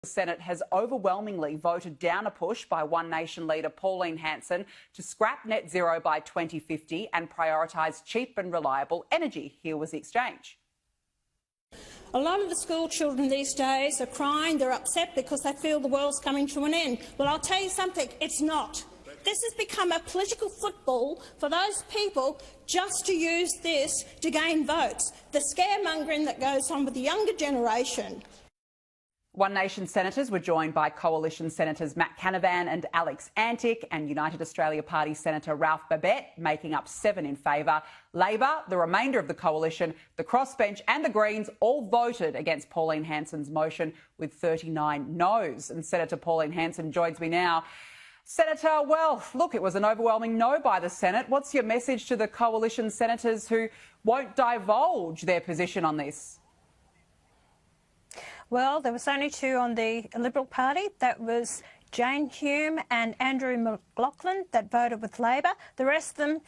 The Senate has overwhelmingly voted down a push by One Nation leader Pauline Hanson to scrap net zero by 2050 and prioritise cheap and reliable energy. Here was the exchange. A lot of the school children these days are crying, they're upset because they feel the world's coming to an end. Well, I'll tell you something, it's not. This has become a political football for those people just to use this to gain votes. The scaremongering that goes on with the younger generation. One Nation senators were joined by Coalition Senators Matt Canavan and Alex Antic, and United Australia Party Senator Ralph Babet, making up 7 in favour. Labor, the remainder of the coalition, the crossbench and the Greens all voted against Pauline Hanson's motion with 39 noes. And Senator Pauline Hanson joins me now. Senator, well, look, it was an overwhelming no by the Senate. What's your message to the coalition senators who won't divulge their position on this? Well, there was only 2 on the Liberal Party. That was Jane Hume and Andrew McLaughlin that voted with Labor. The rest of them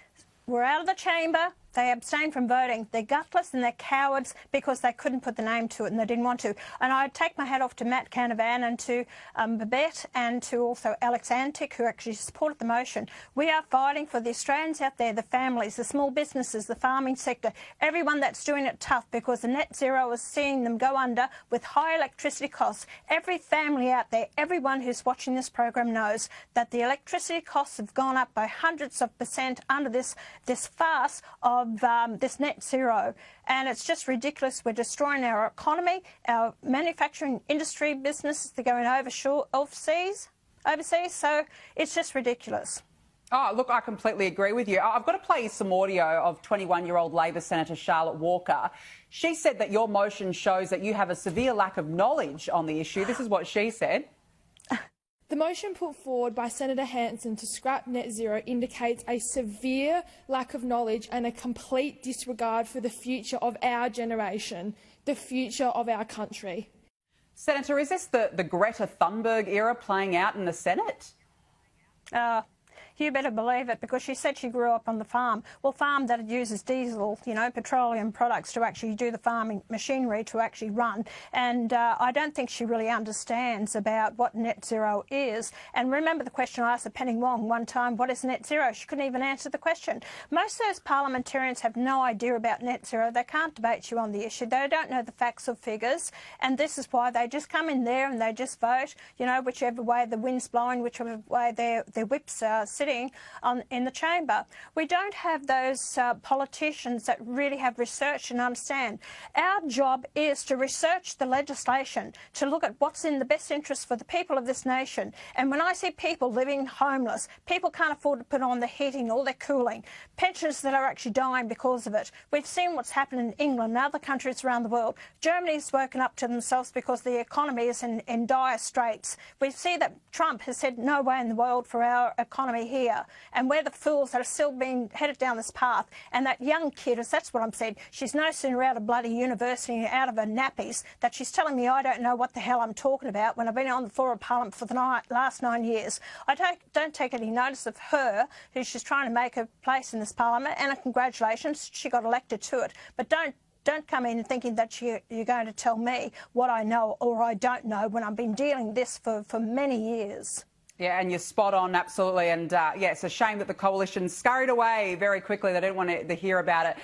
were out of the chamber. They abstained from voting. They're gutless and they're cowards because they couldn't put the name to it and they didn't want to. And I take my hat off to Matt Canavan and to Babet and to also Alex Antic, who actually supported the motion. We are fighting for the Australians out there, the families, the small businesses, the farming sector, everyone that's doing it tough, because the net zero is seeing them go under with high electricity costs. Every family out there, everyone who's watching this program knows that the electricity costs have gone up by hundreds of % under this farce of this net zero, and it's just ridiculous. We're destroying our economy, our manufacturing industry businesses. They're going overseas, so it's just ridiculous. Oh, look, I completely agree with you. I've got to play you some audio of 21-year-old Labor Senator Charlotte Walker. She said that your motion shows that you have a severe lack of knowledge on the issue. This is what she said. The motion put forward by Senator Hanson to scrap net zero indicates a severe lack of knowledge and a complete disregard for the future of our generation, the future of our country. Senator, is this the Greta Thunberg era playing out in the Senate? You better believe it, because she said she grew up on the farm. Well, farm that uses diesel, petroleum products to actually do the farming machinery to actually run. And I don't think she really understands about what net zero is. And remember the question I asked Penny Wong one time, what is net zero? She couldn't even answer the question. Most of those parliamentarians have no idea about net zero. They can't debate you on the issue. They don't know the facts or figures. And this is why they just come in there and they just vote, whichever way the wind's blowing, whichever way their whips are sitting in the chamber. We don't have those politicians that really have researched and understand. Our job is to research the legislation, to look at what's in the best interest for the people of this nation. And when I see people living homeless, people can't afford to put on the heating or their cooling, pensioners that are actually dying because of it. We've seen what's happened in England and other countries around the world. Germany's woken up to themselves because the economy is in dire straits. We see that Trump has said no way in the world for our economy here, and we're the fools that are still being headed down this path. And that young kid, that's what I'm saying, she's no sooner out of bloody university and out of her nappies that she's telling me I don't know what the hell I'm talking about when I've been on the floor of Parliament for the last 9 years. I don't take any notice of her, who she's trying to make a place in this Parliament, and congratulations, she got elected to it. But don't come in thinking that you're going to tell me what I know or I don't know, when I've been dealing with this for many years. Yeah, and you're spot on, absolutely. And, yeah, it's a shame that the coalition scurried away very quickly. They didn't want to hear about it.